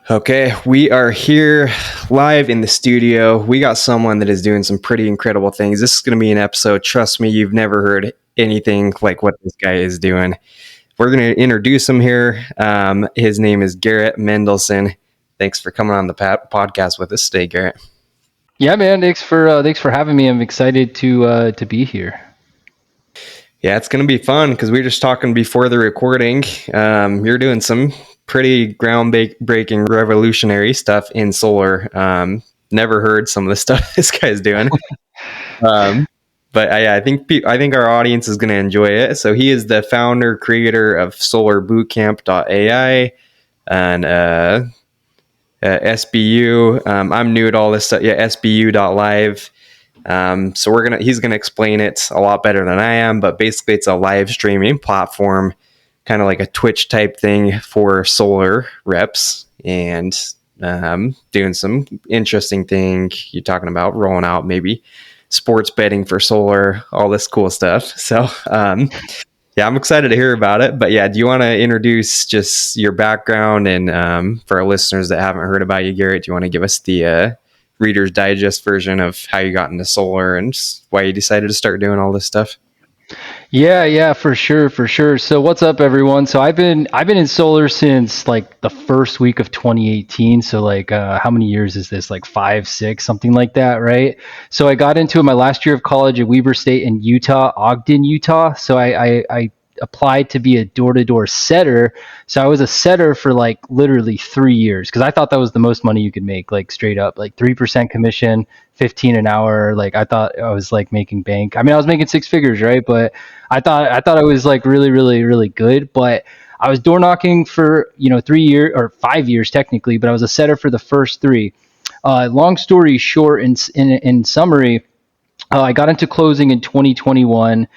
Okay, we are here live in the studio. We got someone that is doing some pretty incredible things. This is going to be an episode. Trust me, you've never heard anything like what this guy is doing. We're going to introduce him here. His name is Garrett Mendelsohn. Thanks for coming on the podcast with us today, Garrett. Yeah, man. Thanks for having me. I'm excited to be here. Yeah, it's going to be fun because we were just talking before the recording. You're doing some pretty groundbreaking, revolutionary stuff in solar. Never heard some of the stuff this guy's doing. Um, but I think our audience is going to enjoy it. So he is the founder, creator of SolarBootcamp.ai and SBU. I'm new at all this stuff. Yeah, SBU.live. So he's gonna explain it a lot better than I am. But basically, it's a live streaming platform, kind of like a Twitch type thing for solar reps and doing some interesting thing. You're talking about rolling out maybe sports betting for solar, all this cool stuff. So yeah, I'm excited to hear about it. But yeah, do you want to introduce just your background and for our listeners that haven't heard about you, Garrett, do you want to give us the Reader's Digest version of how you got into solar and why you decided to start doing all this stuff? Yeah, for sure. So what's up, everyone? So I've been in solar since like the first week of 2018. So like, how many years is this? Like 5, 6, something like that, right? So I got into it my last year of college at Weber State in Utah, Ogden, Utah. So I applied to be a door-to-door setter. So I was a setter for like literally 3 years because I thought that was the most money you could make, like straight up, like 3% commission, 15 an hour. Like I thought I was like making bank. I mean, I was making six figures, right? But I thought it was like really good. But I was door knocking for 3 years or 5 years technically, but I was a setter for the first three. Long story short, in summary, I got into closing in 2021.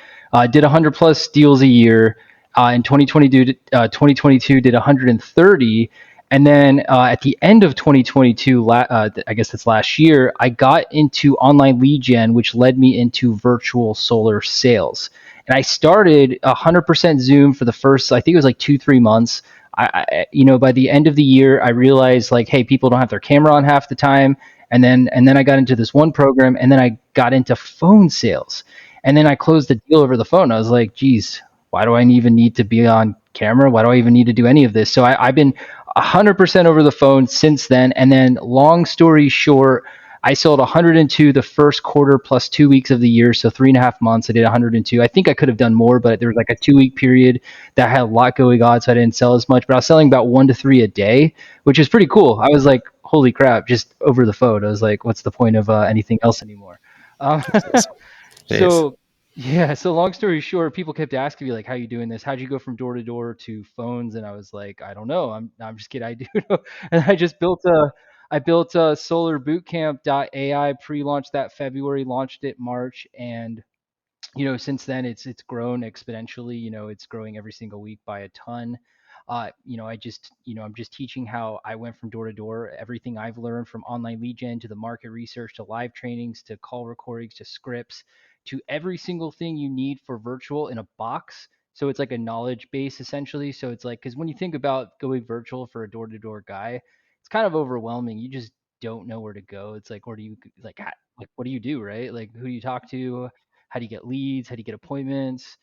Did 100 plus deals a year. In 2022, did 130. And then at the end of 2022, I guess that's last year, I got into online lead gen, which led me into virtual solar sales. And I started 100% Zoom for the first, I think it was like 2, 3 months. By the end of the year, I realized like, hey, people don't have their camera on half the time. And then I got into this one program, and then I got into phone sales, and then I closed the deal over the phone. I was like, geez, why do I even need to be on camera? Why do I even need to do any of this? So I've been 100% over the phone since then. And then, long story short, I sold 102 the first quarter plus 2 weeks of the year. So 3.5 months, I did 102. I think I could have done more, but there was like a 2 week period that had a lot going on. So I didn't sell as much, but I was selling about 1 to 3 a day, which is pretty cool. I was like, holy crap, just over the phone. I was like, what's the point of anything else anymore? Um, Jeez. so yeah, so long story short, people kept asking me like, how you doing this? How'd you go from door to door to phones? And I was like, I don't know. I'm just kidding. I do know. And I built a SolarBootcamp.ai, pre-launched that February, launched it March, and since then it's grown exponentially. It's growing every single week by a ton. I'm just teaching how I went from door to door, everything I've learned from online lead gen to the market research to live trainings to call recordings to scripts to every single thing you need for virtual in a box. So it's like a knowledge base essentially. So it's like, because when you think about going virtual for a door to door guy, it's kind of overwhelming. You just don't know where to go. It's like, where do you like what do you do, right? Like, who do you talk to? How do you get leads? How do you get appointments?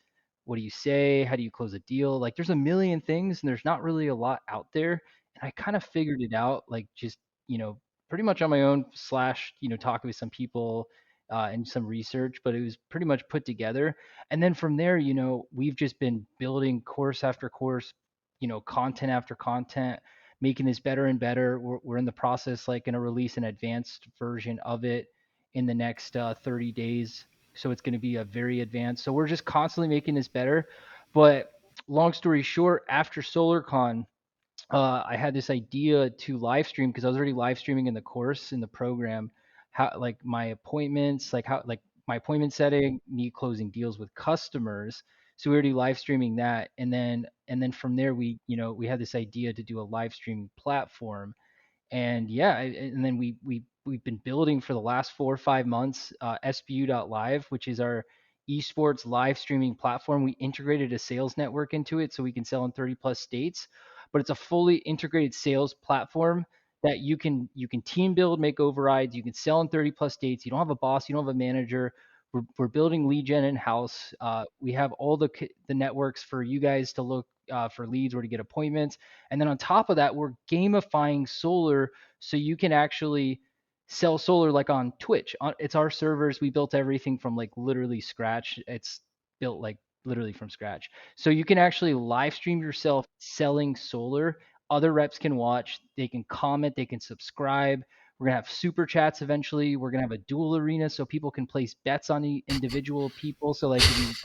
What do you say? How do you close a deal? Like, there's a million things, and there's not really a lot out there. And I kind of figured it out, like, just, pretty much on my own, slash, talking with some people and some research, but it was pretty much put together. And then from there, we've just been building course after course, content after content, making this better and better. We're in the process, like, going to release an advanced version of it in the next 30 days. So it's going to be a very advanced. So we're just constantly making this better. But long story short, after SolarCon, I had this idea to live stream because I was already live streaming in the course in the program, how like my appointments, like my appointment setting, me closing deals with customers. So we already live streaming that, and then from there we had this idea to do a live streaming platform. And yeah, and then we've been building for the last 4 or 5 months SBU.live, which is our esports live streaming platform. We integrated a sales network into it so we can sell in 30 plus states. but it's a fully integrated sales platform that you can team build, make overrides, you can sell in 30 plus states. You don't have a boss, you don't have a manager. We're building lead gen in house. We have all the networks for you guys to look for leads or to get appointments. And then on top of that, we're gamifying solar so you can actually sell solar like on Twitch. It's our servers. We built everything from like literally scratch. It's built like literally from scratch. So you can actually live stream yourself selling solar. Other reps can watch, they can comment, they can subscribe. We're gonna have super chats eventually. We're gonna have a dual arena so people can place bets on the individual people. So like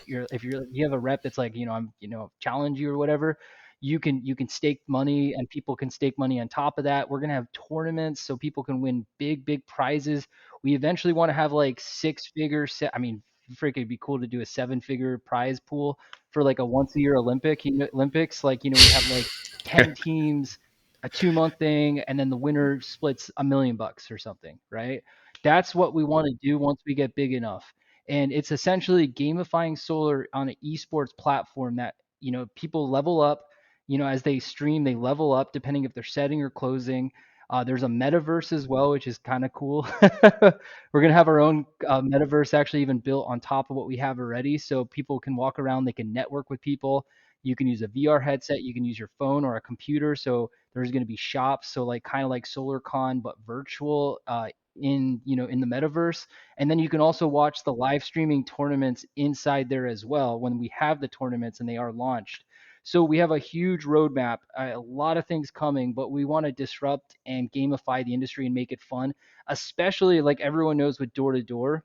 if you have a rep that's like, I'm challenge you or whatever, you can stake money and people can stake money on top of that. We're gonna have tournaments so people can win big prizes. We eventually want to have like six figure set. I mean, freaking it'd be cool to do a seven-figure prize pool for like a once a year Olympics. Like, we have like 10 teams, a 2 month thing, and then the winner splits $1 million or something, right? That's what we want to do once we get big enough. And it's essentially gamifying solar on an esports platform that, people level up, as they stream, they level up depending if they're setting or closing. There's a metaverse as well, which is kind of cool. We're gonna have our own metaverse actually even built on top of what we have already, so people can walk around, they can network with people. You can use a VR headset, you can use your phone or a computer. So there's going to be shops, so like kind of like SolarCon but virtual in the metaverse. And then you can also watch the live streaming tournaments inside there as well when we have the tournaments and they are launched. So we have a huge roadmap, a lot of things coming, but we want to disrupt and gamify the industry and make it fun, especially like everyone knows with door to door,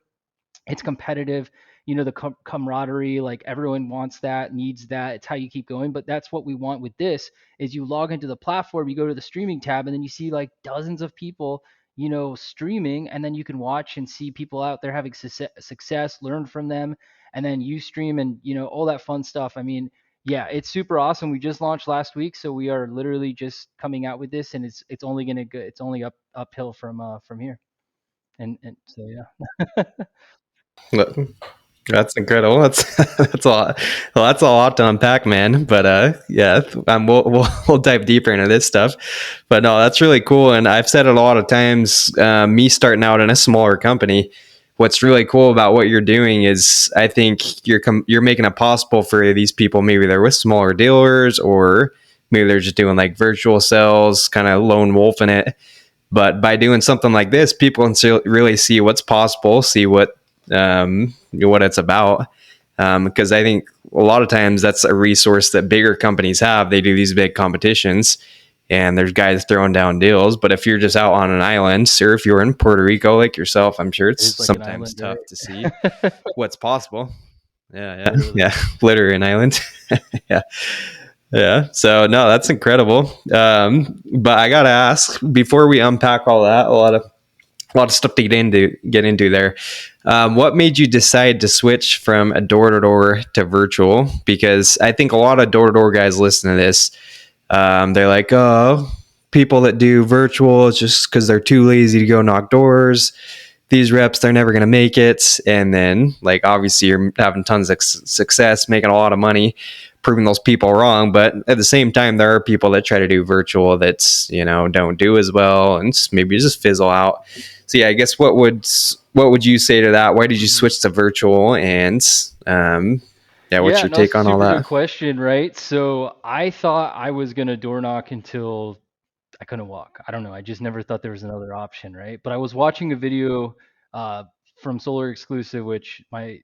it's competitive. The camaraderie, like everyone wants that, needs that. It's how you keep going. But that's what we want with this is you log into the platform, you go to the streaming tab, and then you see like dozens of people, streaming, and then you can watch and see people out there having success, learn from them, and then you stream and all that fun stuff. I mean, yeah, it's super awesome. We just launched last week, so we are literally just coming out with this, and it's only gonna go, it's only uphill from here. And so yeah. That's incredible. That's that's a lot. Well, that's a lot to unpack, man. But yeah, we'll dive deeper into this stuff. But no, that's really cool. And I've said it a lot of times. Me starting out in a smaller company, what's really cool about what you're doing is I think you're making it possible for these people. Maybe they're with smaller dealers, or maybe they're just doing like virtual sales, kind of lone wolfing it. But by doing something like this, people can really see what's possible, see what it's about. Because I think a lot of times that's a resource that bigger companies have. They do these big competitions, and there's guys throwing down deals. But if you're just out on an island, or if you're in Puerto Rico like yourself, I'm sure It it's is like an sometimes island, tough to see right? what's possible. Yeah, yeah, Literally. yeah. Literally an island. Yeah. Yeah. So no, that's incredible. But I gotta ask before we unpack all that, a lot of stuff to get into there. What made you decide to switch from a door to door to virtual? Because I think a lot of door to door guys listen to this. They're like, oh, people that do virtual it's just because they're too lazy to go knock doors. These reps, they're never going to make it. And then, like, obviously, you're having tons of success, making a lot of money, proving those people wrong. But at the same time, there are people that try to do virtual that's, don't do as well and maybe just fizzle out. So, yeah, I guess what would you say to that? Why did you Mhm. switch to virtual? And, yeah, what's Yeah, your no, it's take a on all super good that? question, right? So I thought I was gonna door knock until I couldn't walk. I don't know. I just never thought there was another option, right? But I was watching a video uh, from Solar Exclusive, which my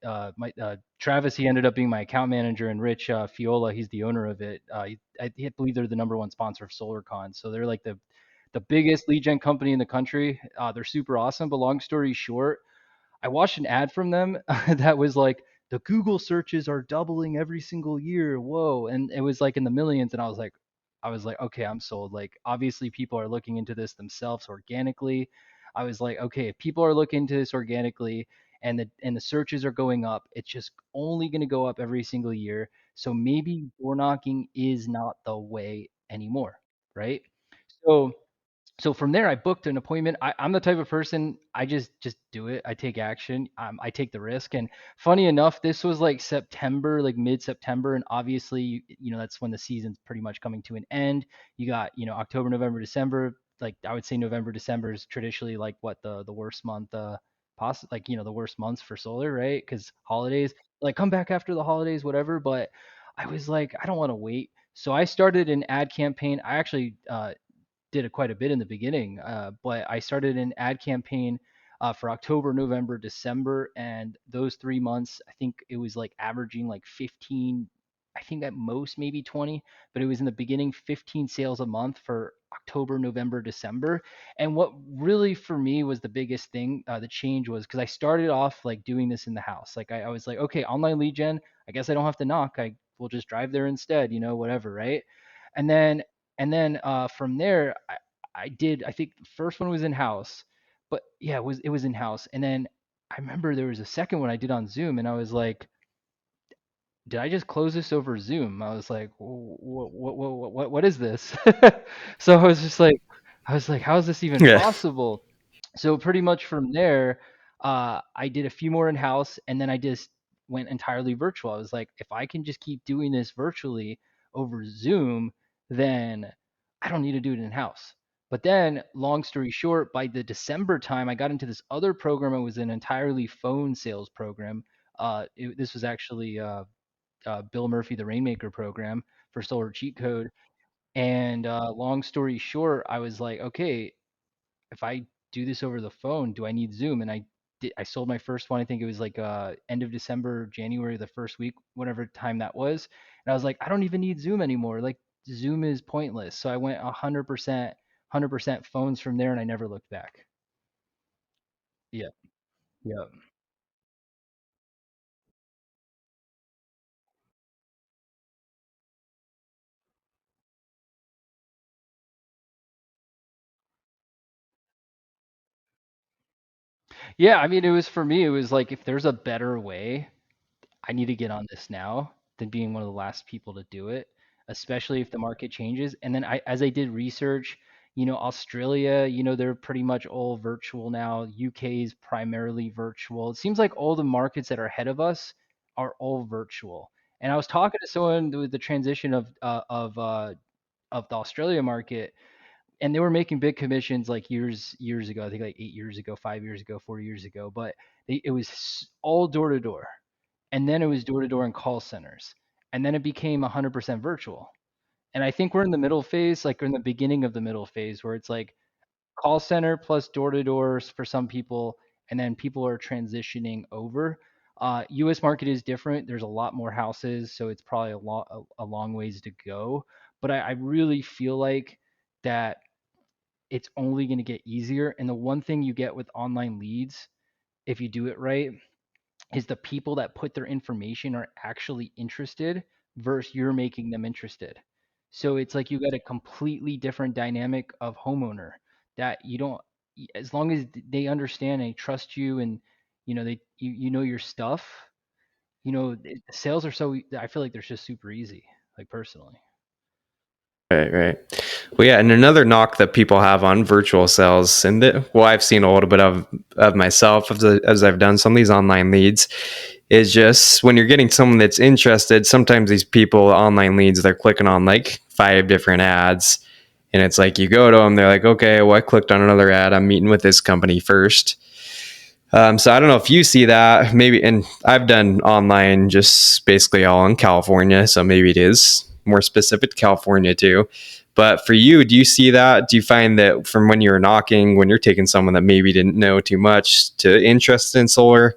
Travis, he ended up being my account manager, and Rich Fiola, he's the owner of it. I believe they're the number one sponsor of SolarCon, so they're like the biggest lead gen company in the country. They're super awesome. But long story short, I watched an ad from them that was like the Google searches are doubling every single year. Whoa. And it was like in the millions. And I was like, okay, I'm sold. Like obviously people are looking into this themselves organically. I was like, okay, if people are looking into this organically and the searches are going up, it's just only going to go up every single year. So maybe door knocking is not the way anymore, right? So So from there, I booked an appointment. I'm the type of person, I just do it. I take action. I take the risk. And funny enough, this was like September, like mid September, and obviously, that's when the season's pretty much coming to an end. You got October, November, December. Like I would say, November, December is traditionally like what the worst month, like the worst months for solar, right? Because holidays, like come back after the holidays, whatever. But I was like, I don't want to wait. So I started an ad campaign. I actually did it quite a bit in the beginning, but I started an ad campaign for October, November, December, and those 3 months, I think it was like averaging like 15. I think at most maybe 20, but it was in the beginning 15 sales a month for October, November, December. And what really for me was the biggest thing, the change was because I started off like doing this in the house. Like I was like, okay, online lead gen, I guess I don't have to knock. I will just drive there instead, whatever, right? And then from there, I did. I think the first one was in house, but yeah, it was in house. And then I remember there was a second one I did on Zoom, and I was like, did I just close this over Zoom? I was like, what is this? So I was like, how is this even Yeah. possible? So pretty much from there, I did a few more in house, and then I just went entirely virtual. I was like, if I can just keep doing this virtually over Zoom, then I don't need to do it in house. But then, long story short, by the December time, I got into this other program. It was an entirely phone sales program. This was actually Bill Murphy, the Rainmaker program for Solar Cheat Code. And long story short, I was like, okay, if I do this over the phone, do I need Zoom? And I sold my first one. I think it was like end of December, January, the first week, whatever time that was. And I was like, I don't even need Zoom anymore. Like Zoom is pointless. So I went 100% phones from there, and I never looked back. Yeah, yeah, yeah. I mean, it was for me. It was like if there's a better way, I need to get on this now than being one of the last people to do it, especially if the market changes. And then as I did research, Australia, they're pretty much all virtual now. UK is primarily virtual. It seems like all the markets that are ahead of us are all virtual. And I was talking to someone with the transition of the Australia market, and they were making big commissions like years ago. I think like 8 years ago, 5 years ago, 4 years ago. But it was all door to door, and then it was door to door in call centers, and then it became 100% virtual. And I think we're in the middle phase, like we're in the beginning of the middle phase, where it's like call center plus door to doors for some people, and then people are transitioning over. U.S. market is different. There's a lot more houses, so it's probably a long ways to go. But I really feel like that it's only going to get easier. And the one thing you get with online leads, if you do it right, is the people that put their information are actually interested versus you're making them interested. So it's like you got a completely different dynamic of homeowner that you don't, as long as they understand and trust you, and you know your stuff, sales are so, I feel like they're just super easy, like personally. Right, right. Well, yeah, and another knock that people have on virtual sales, and well, I've seen a little bit of myself as I've done some of these online leads, is just when you're getting someone that's interested. Sometimes these people online leads, they're clicking on like 5 different ads, and it's like you go to them, they're like, okay, well, I clicked on another ad. I'm meeting with this company first. So I don't know if you see that maybe, and I've done online just basically all in California, so maybe it is more specific to California too. But for you, do you see that? Do you find that from when you were knocking, when you're taking someone that maybe didn't know too much to interested in solar,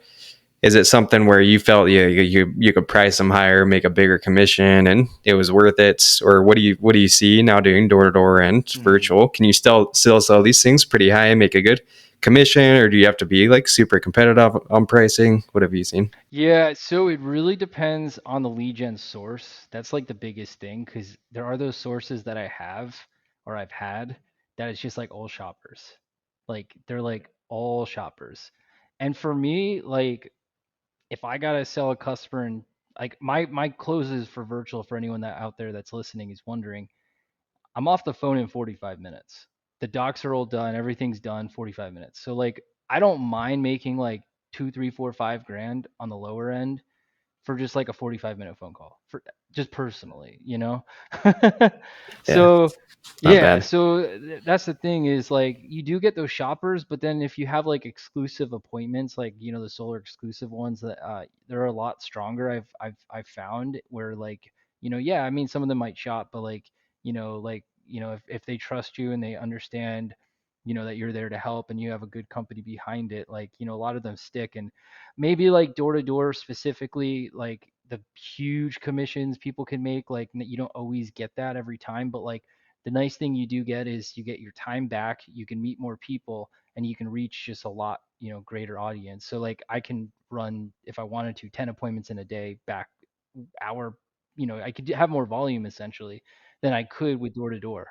is it something where you felt you could price them higher, make a bigger commission, and it was worth it? Or what do you see now doing door to door and Mhm. virtual? Can you still sell these things pretty high and make a good commission, or do you have to be like super competitive on pricing? What have you seen? Yeah, so it really depends on the lead gen source. That's like the biggest thing because there are those sources that I have or I've had that it's just like all shoppers. Like they're like all shoppers. And for me, like if I gotta sell a customer, and like my closes for virtual, for anyone that out there that's listening is wondering, I'm off the phone in 45 minutes. the docs are all done, everything's done, 45 minutes. So like I don't mind making like 2, 3, 4, 5 grand on the lower end for just like a 45-minute phone call for just personally, you know? Yeah, So not yeah, bad. so that's the thing is like you do get those shoppers, but then if you have like exclusive appointments, like you know the solar exclusive ones that they're a lot stronger. I've found where like yeah, I mean some of them might shop, but like if they trust you and they understand that you're there to help and you have a good company behind it, like a lot of them stick. And maybe like door to door specifically, like the huge commissions people can make, like you don't always get that every time, but like the nice thing you do get is you get your time back, you can meet more people, and you can reach just a lot greater audience. So like I can run, if I wanted to, 10 appointments in a day back hour, I could have more volume essentially than I could with door to door.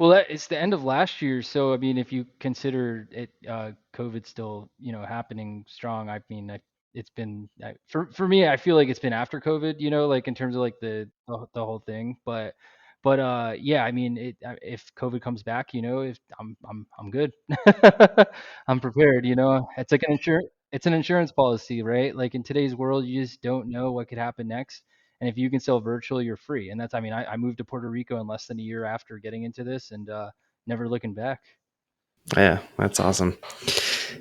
Well, it's the end of last year, so I mean, if you consider it, COVID still, happening strong. I mean, it's been for me. I feel like it's been after COVID, like in terms of like the whole thing. But yeah, I mean, if COVID comes back, if I'm good, I'm prepared. It's like it's an insurance policy, right? Like in today's world, you just don't know what could happen next. And if you can sell virtual, you're free. And that's, I mean, I moved to Puerto Rico in less than a year after getting into this, and never looking back. Yeah, that's awesome.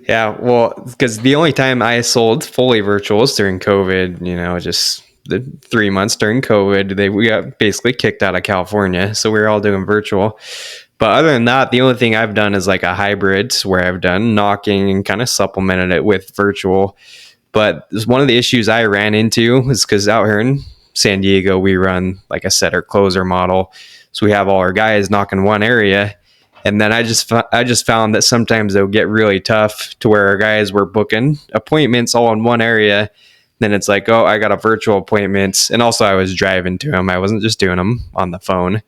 Yeah, well, because the only time I sold fully virtual was during COVID. Just the 3 months during COVID, we got basically kicked out of California, so we were all doing virtual. But other than that, the only thing I've done is like a hybrid where I've done knocking and kind of supplemented it with virtual. But one of the issues I ran into is because out here in San Diego, we run like a setter closer model. So we have all our guys knocking one area. And then I just found that sometimes they'll get really tough to where our guys were booking appointments all in one area. Then it's like, oh, I got a virtual appointment. And also I was driving to them. I wasn't just doing them on the phone.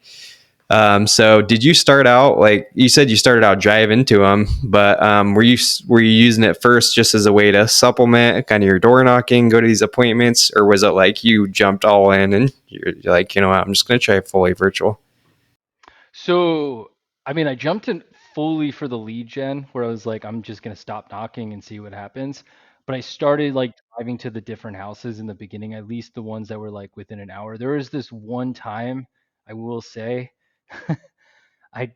So did you start out, like you said, you started out driving to them, but were you using it first just as a way to supplement kind of your door knocking, go to these appointments, or was it like you jumped all in and you're like, you know what, I'm just going to try fully virtual? So, I mean, I jumped in fully for the lead gen where I was like, I'm just going to stop knocking and see what happens. But I started like driving to the different houses in the beginning, at least the ones that were like within an hour. There was this one time, I will say,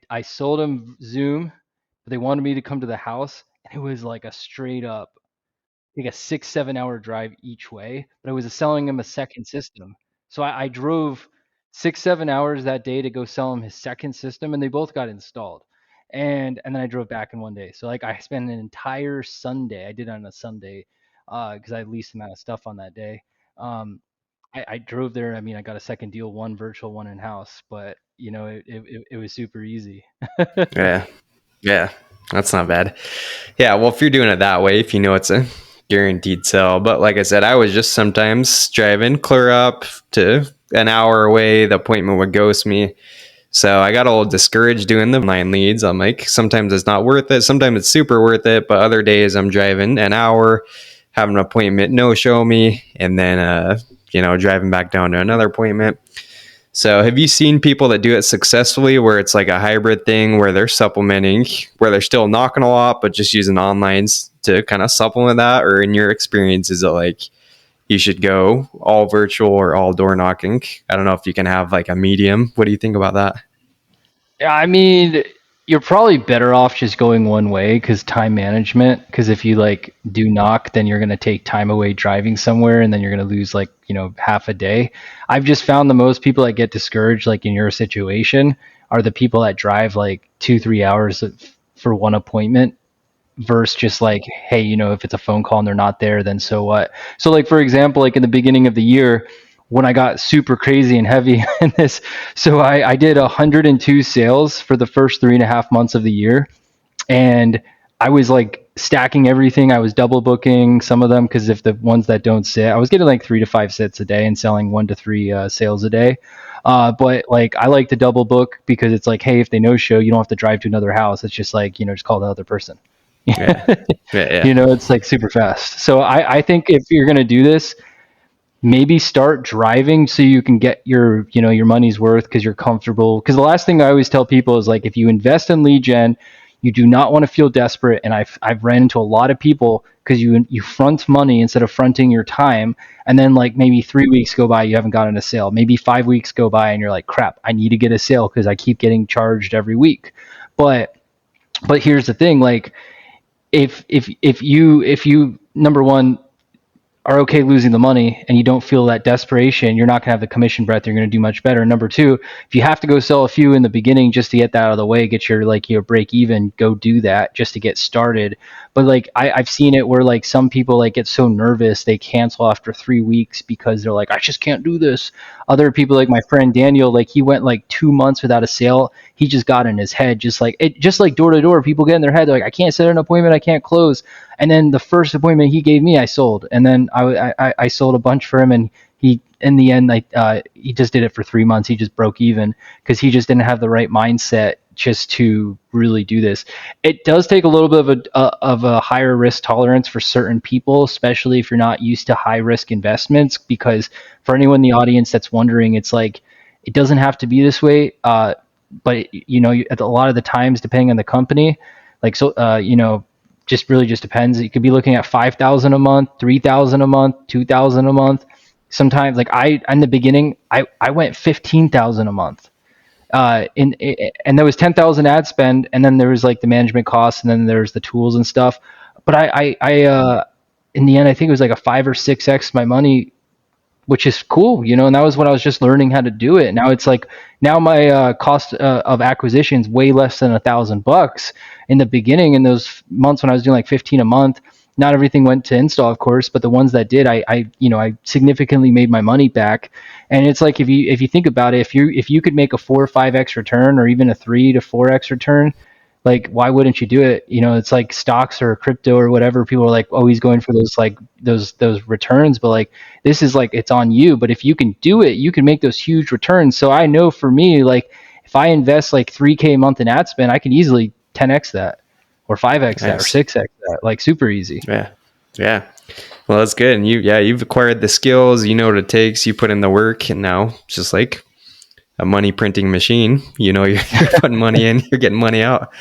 I sold them Zoom, but they wanted me to come to the house, and it was like a straight up like a 6, 7 hour drive each way, but I was selling him a second system. So I drove 6, 7 hours that day to go sell him his second system, and they both got installed. And then I drove back in one day. So like I spent an entire Sunday. I did it on a Sunday because I had least amount of stuff on that day. Um, I drove there. I mean, I got a second deal, one virtual, one in house, but it was super easy. Yeah. Yeah. That's not bad. Yeah. Well, if you're doing it that way, if you know it's a guaranteed sell, but like I said, I was just sometimes driving clear up to an hour away. The appointment would ghost me. So I got a little discouraged doing the online leads. I'm like, sometimes it's not worth it. Sometimes it's super worth it. But other days I'm driving an hour, having an appointment, no show me, and then, driving back down to another appointment. So have you seen people that do it successfully where it's like a hybrid thing where they're supplementing, where they're still knocking a lot, but just using onlines to kind of supplement that? Or in your experience, is it like you should go all virtual or all door knocking? I don't know if you can have like a medium. What do you think about that? Yeah, I mean, you're probably better off just going one way because time management. Because if you like do knock, then you're gonna take time away driving somewhere, and then you're gonna lose like half a day. I've just found the most people that get discouraged, like in your situation, are the people that drive like 2, 3 hours for one appointment versus just like, hey, if it's a phone call and they're not there, then so what? So like for example, like in the beginning of the year when I got super crazy and heavy in this, so I did 102 sales for the first 3.5 months of the year, and I was like stacking everything. I was double booking some of them because if the ones that don't sit, I was getting like 3 to 5 sits a day and selling 1 to 3 sales a day. But like I like to double book because it's like, hey, if they no show, you don't have to drive to another house. It's just like just call the other person. Yeah. Yeah. You know, it's like super fast. So I think if you're going to do this, maybe start driving so you can get your, you know, your money's worth because you're comfortable. Because the last thing I always tell people is like, if you invest in lead gen, you do not want to feel desperate. And I've ran into a lot of people because you front money instead of fronting your time, and then like maybe 3 weeks go by, you haven't gotten a sale. Maybe 5 weeks go by, and you're like, crap, I need to get a sale because I keep getting charged every week. But here's the thing, like if you number one are okay losing the money and you don't feel that desperation, you're not going to have the commission breath. You're going to do much better. Number two, if you have to go sell a few in the beginning just to get that out of the way, get your like your break even, go do that just to get started. But like I've seen it where like some people like get so nervous they cancel after 3 weeks because they're like, I just can't do this. Other people like my friend Daniel, like he went like 2 months without a sale. He just got in his head, just like door to door. People get in their head, they're like, I can't set an appointment, I can't close. And then the first appointment he gave me, I sold, and then I sold a bunch for him, and he in the end he just did it for 3 months. He just broke even because he just didn't have the right mindset just to really do this. It does take a little bit of a higher risk tolerance for certain people, especially if you're not used to high risk investments. Because for anyone in the audience that's wondering, it's like it doesn't have to be this way. But you know, at a lot of the times, depending on the company, like you know, just really just depends. You could be looking at 5,000 a month, 3,000 a month, 2,000 a month. Sometimes, like in the beginning, I went 15,000 a month. And there was 10,000 ad spend, and then there was like the management costs, and then there's the tools and stuff. But in the end, I think it was like a 5 or 6x my money, which is cool, you know. And that was when I was just learning how to do it. Now it's like now my cost of acquisition is way less than $1,000. In the beginning, in those months when I was doing like 15 a month, not everything went to install, of course, but the ones that did, I significantly made my money back. And it's like if you think about it, if you could make a 4 or 5x return, or even a 3 to 4x return, like why wouldn't you do it? You know, it's like stocks or crypto or whatever. People are like always going for those like those returns, but like this is like it's on you. But if you can do it, you can make those huge returns. So I know for me, like if I invest like 3K a month in ad spend, I can easily 10x that, or 5x that, or 6x that, like super easy. Yeah. Well, that's good. And you've acquired the skills, you know what it takes, you put in the work, and now it's just like a money printing machine. You know, you're putting money in, you're getting money out.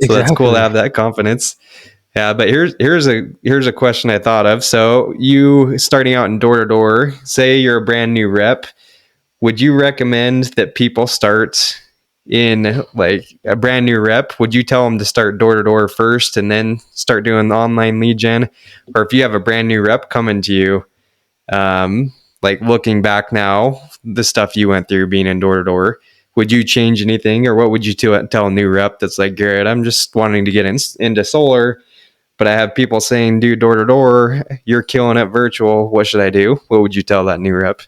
So That's cool to have that confidence. Yeah, but here's a question I thought of. So you starting out in door to door, say you're a brand new rep, would you recommend that people start in like a brand new rep? Would you tell them to start door to door first and then start doing the online lead gen? Or if you have a brand new rep coming to you, like looking back now, the stuff you went through being in door to door, would you change anything, or what would you tell a new rep that's like, Garrett, I'm just wanting to get into solar, but I have people saying, do door to door, you're killing it virtual, what should I do? What would you tell that new rep?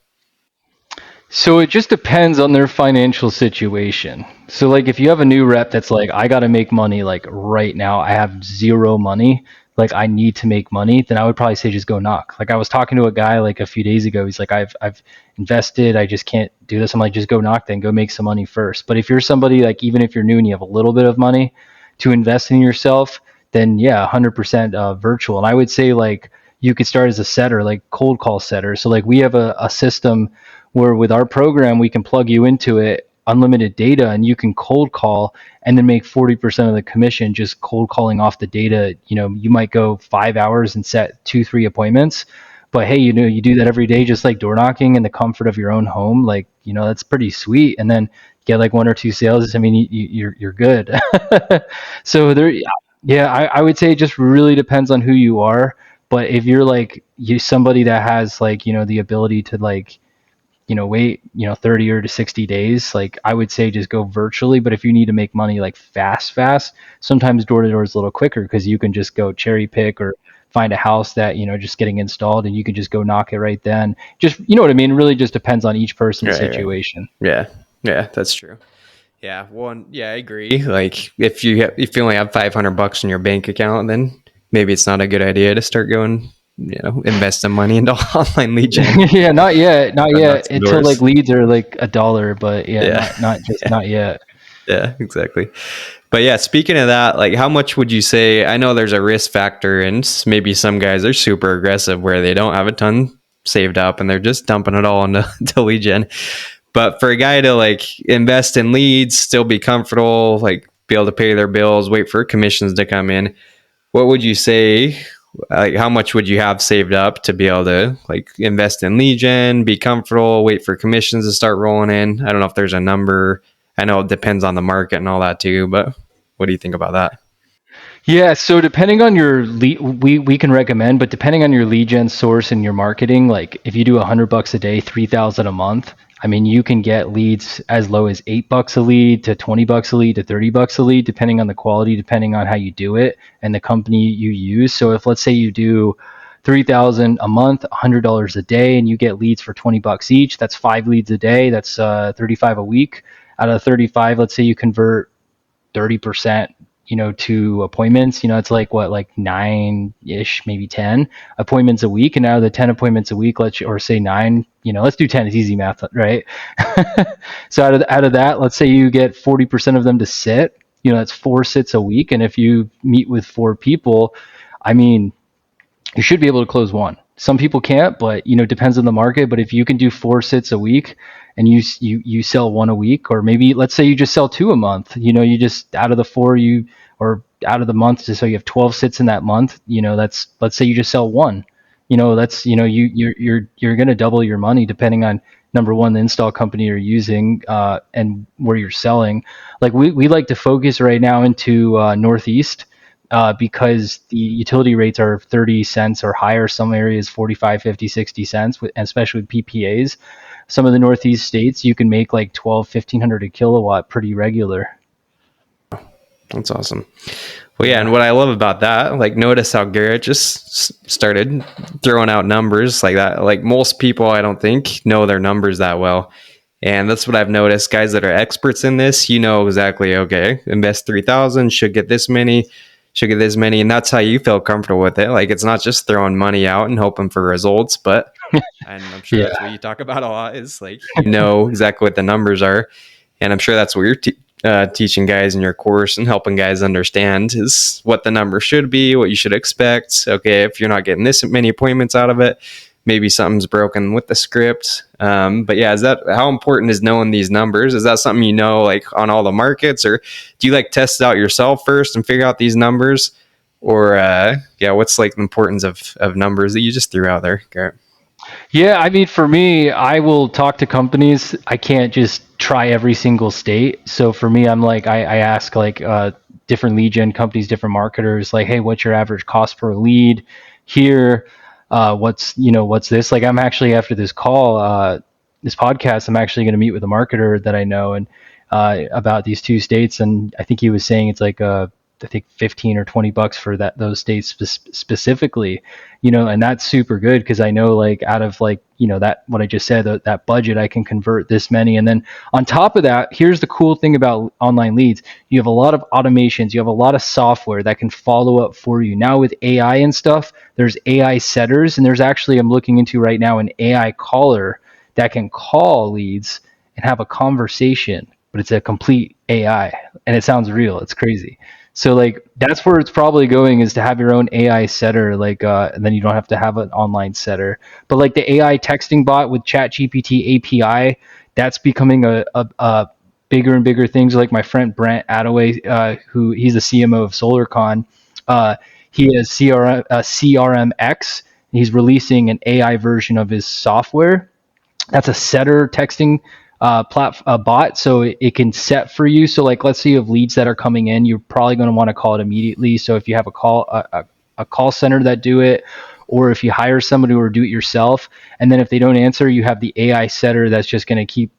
So it just depends on their financial situation. So like if you have a new rep that's like, I got to make money like right now, I have zero money, like I need to make money, then I would probably say just go knock. Like I was talking to a guy like a few days ago, he's like, I've invested, I just can't do this. I'm like, just go knock, then go make some money first. But if you're somebody like, even if you're new and you have a little bit of money to invest in yourself, then yeah, 100% virtual. And I would say like you could start as a setter, like cold call setter. So like we have a system where with our program, we can plug you into it, unlimited data, and you can cold call and then make 40% of the commission just cold calling off the data. You know, you might go 5 hours and set 2-3 appointments, but hey, you know, you do that every day, just like door knocking in the comfort of your own home. Like, you know, that's pretty sweet. And then get like 1 or 2 sales. I mean, you're good. So there, yeah, I would say it just really depends on who you are. But if you're like somebody that has like, you know, the ability to like, you know, wait, you know, 30 or to 60 days, like I would say just go virtually. But if you need to make money like fast, sometimes door to door is a little quicker because you can just go cherry pick or find a house that, you know, just getting installed and you can just go knock it right then. Just, you know what I mean? It really just depends on each person's situation. Yeah, that's true. Yeah, I agree. Like if you only have $500 in your bank account, then maybe it's not a good idea to start going, you know, invest some money into online lead gen. Yeah, not yet until like leads are like $1, but not yet. Yeah, exactly. But yeah, speaking of that, like how much would you say? I know there's a risk factor, and maybe some guys are super aggressive where they don't have a ton saved up and they're just dumping it all into to lead gen. But for a guy to like invest in leads, still be comfortable, like be able to pay their bills, wait for commissions to come in, what would you say? Like how much would you have saved up to be able to like invest in lead gen, be comfortable, wait for commissions to start rolling in? I don't know if there's a number. I know it depends on the market and all that too, but what do you think about that? Yeah, so depending on your lead, we can recommend, but depending on your lead gen source and your marketing, like if you do $100 a day, 3,000 a month, I mean, you can get leads as low as $8 a lead to $20 a lead to $30 a lead, depending on the quality, depending on how you do it and the company you use. So if let's say you do 3,000 a month, $100 a day, and you get leads for $20 each, that's 5 leads a day. That's 35 a week. Out of 35, let's say you convert 30%, to appointments, it's like what, like 9-ish, maybe 10 appointments a week. And out of the 10 appointments a week, or say 9, let's do 10. It's easy math, right? So out of that, let's say you get 40% of them to sit, that's 4 sits a week. And if you meet with 4 people, I mean, you should be able to close one. Some people can't, but it depends on the market. But if you can do 4 sits a week and you sell one a week, or maybe let's say you just sell two a month, you just out of the four or out of the month, so you have 12 sits in that month, that's, let's say you just sell one, that's, you're going to double your money depending on, number one, the install company you're using, and where you're selling. Like we like to focus right now into Northeast, because the utility rates are 30 cents or higher. Some areas 45, 50, 60 cents, especially with PPAs. Some of the Northeast states, you can make like 12, 1,500 a kilowatt pretty regular. That's awesome. Well, yeah, and what I love about that, like, notice how Garrett just started throwing out numbers like that. Like, most people, I don't think, know their numbers that well. And that's what I've noticed. Guys that are experts in this, exactly, okay, invest 3,000, should get this many, and that's how you feel comfortable with it. Like, it's not just throwing money out and hoping for results, but, and I'm sure that's what you talk about a lot, is like, exactly what the numbers are. And I'm sure that's what you're teaching guys in your course and helping guys understand is what the number should be, what you should expect. Okay, if you're not getting this many appointments out of it, maybe something's broken with the script. But yeah, how important is knowing these numbers? Is that something like on all the markets, or do you like test it out yourself first and figure out these numbers? Or what's like the importance of numbers that you just threw out there, Garrett? Yeah, I mean, for me, I will talk to companies. I can't just try every single state. So for me, I'm like, I ask like different lead gen companies, different marketers, like, hey, what's your average cost per lead here? What's this? Like, I'm actually, after this call, this podcast, I'm actually going to meet with a marketer that I know, and about these 2 states. And I think he was saying it's like I think 15 or $20 for those states specifically, and that's super good, because I know, like, out of like, that, what I just said, that budget, I can convert this many. And then on top of that, here's the cool thing about online leads. You have a lot of automations, you have a lot of software that can follow up for you. Now with AI and stuff, there's AI setters, and there's actually, I'm looking into right now, an AI caller that can call leads and have a conversation, but it's a complete AI, and it sounds real. It's crazy. So like, that's where it's probably going, is to have your own AI setter, like, and then you don't have to have an online setter. But like the AI texting bot with ChatGPT API, that's becoming a bigger and bigger things. Like my friend Brent Attaway, who he's the CMO of SolarCon, he has CRMX. He's releasing an AI version of his software. That's a setter texting bot, so it can set for you. So like, let's say you have leads that are coming in, you're probably going to want to call it immediately. So if you have a call center that do it, or if you hire somebody or do it yourself, and then if they don't answer, you have the AI setter that's just going to keep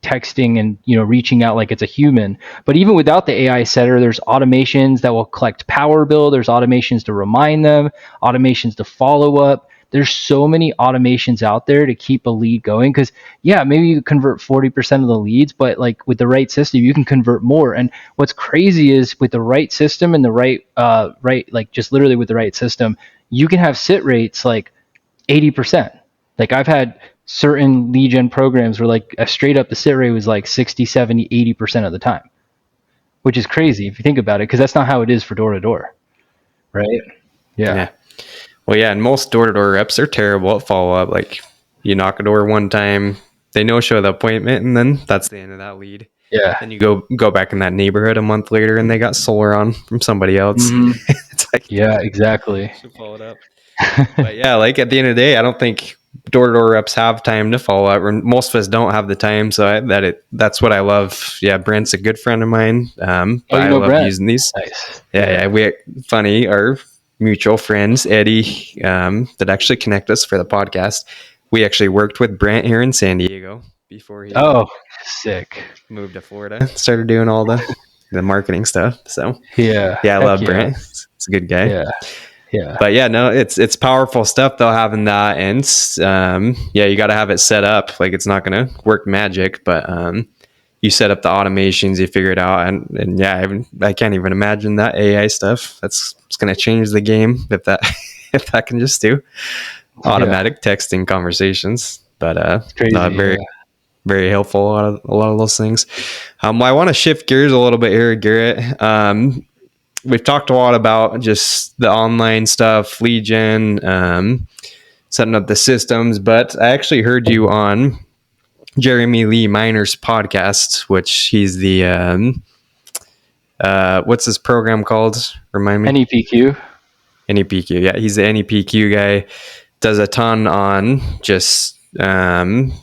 texting and reaching out like it's a human. But even without the AI setter, there's automations that will collect power bill, there's automations to remind them, automations to follow up. There's so many automations out there to keep a lead going, because maybe you convert 40% of the leads, but like with the right system, you can convert more. And what's crazy is, with the right system and the right like, just literally with the right system, you can have sit rates like 80%. Like, I've had certain lead gen programs where like a straight up, the sit rate was like 60, 70, 80% of the time. which is crazy if you think about it, because that's not how it is for door to door, right? Yeah. Yeah. Well, yeah, and most door-to-door reps are terrible at follow-up. Like, you knock a door one time, they no-show the appointment, and then that's the end of that lead. Yeah. Then you go back in that neighborhood a month later, and they got solar on from somebody else. Hmm. It's like, Yeah, exactly. should follow it up. But yeah, like at the end of the day, I don't think door-to-door reps have time to follow up, or most of us don't have the time. So that's what I love. Yeah, Brent's a good friend of mine. Oh, But you I know love Brent. using these. Nice. Yeah, we funny. Our mutual friends, Eddie, that actually connect us for the podcast. We actually worked with Brent here in San Diego before he Oh, sick. moved to Florida. Started doing all the marketing stuff. So Yeah. yeah, I Heck love yeah. Brent. It's a good guy. Yeah. Yeah. But yeah, no, it's powerful stuff though, having that. And yeah, you got to have it set up. Like, it's not going to work magic, but you set up the automations, you figure it out. And yeah, I can't even imagine that AI stuff. It's going to change the game if that, if that can just do automatic texting conversations. But It's crazy. not very, very helpful. A lot of those things. I want to shift gears a little bit here, Garrett. We've talked a lot about just the online stuff, lead gen, setting up the systems, but I actually heard you on Jeremy Lee Miner's podcast, which he's the what's this program called? Remind me. NEPQ. NEPQ. Yeah, he's the NEPQ guy. Does a ton on just tonality,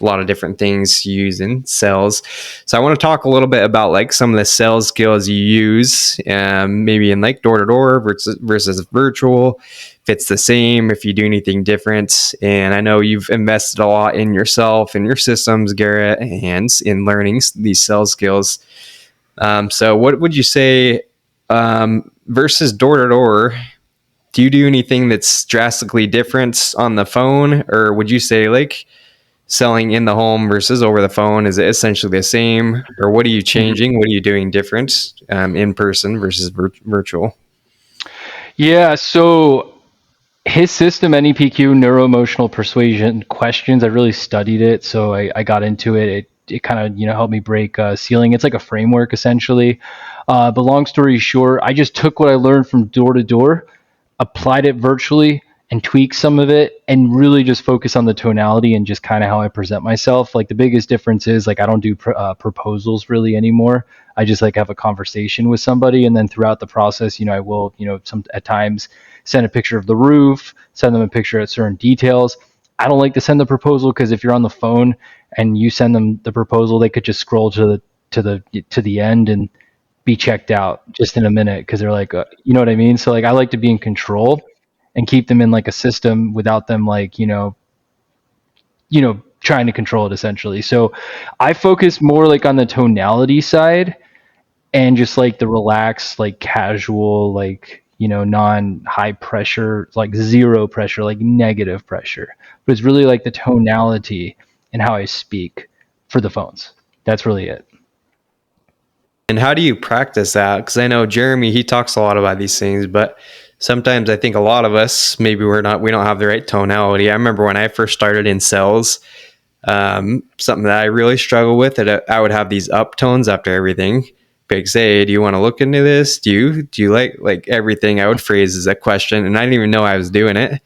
a lot of different things used in sales. So I want to talk a little bit about like some of the sales skills you use, maybe in like door to door versus virtual. If it's the same, if you do anything different. And I know you've invested a lot in yourself and your systems, Garrett, and in learning these sales skills. So what would you say versus door to door? Do you do anything that's drastically different on the phone, or would you say like selling in the home versus over the phone, is it essentially the same, or what are you changing? What are you doing different in person versus virtual? Yeah. So his system, NEPQ, neuro-emotional persuasion questions, I really studied it. So I got into it. It kind of, helped me break ceiling. It's like a framework essentially. But long story short, I just took what I learned from door to door, applied it virtually, and tweaked some of it, and really just focus on the tonality and just kind of how I present myself. Like the biggest difference is like I don't do proposals really anymore. I just like have a conversation with somebody, and then throughout the process, I will, some at times send a picture of the roof, send them a picture at certain details. I don't like to send the proposal because if you're on the phone and you send them the proposal, they could just scroll to the end and be checked out just in a minute because they're like, you know what I mean? So like I like to be in control and keep them in like a system without them like, trying to control it essentially. So I focus more like on the tonality side and just like the relaxed, like casual, like, non high pressure, like zero pressure, like negative pressure. But it's really like the tonality and how I speak for the phones. That's really it. And how do you practice that? Because I know Jeremy, he talks a lot about these things, but sometimes I think a lot of us, maybe we don't have the right tonality. I remember when I first started in sales, something that I really struggle with, that I would have these up tones after everything. Big say, do you want to look into this? Do you like everything I would phrase as a question? And I didn't even know I was doing it.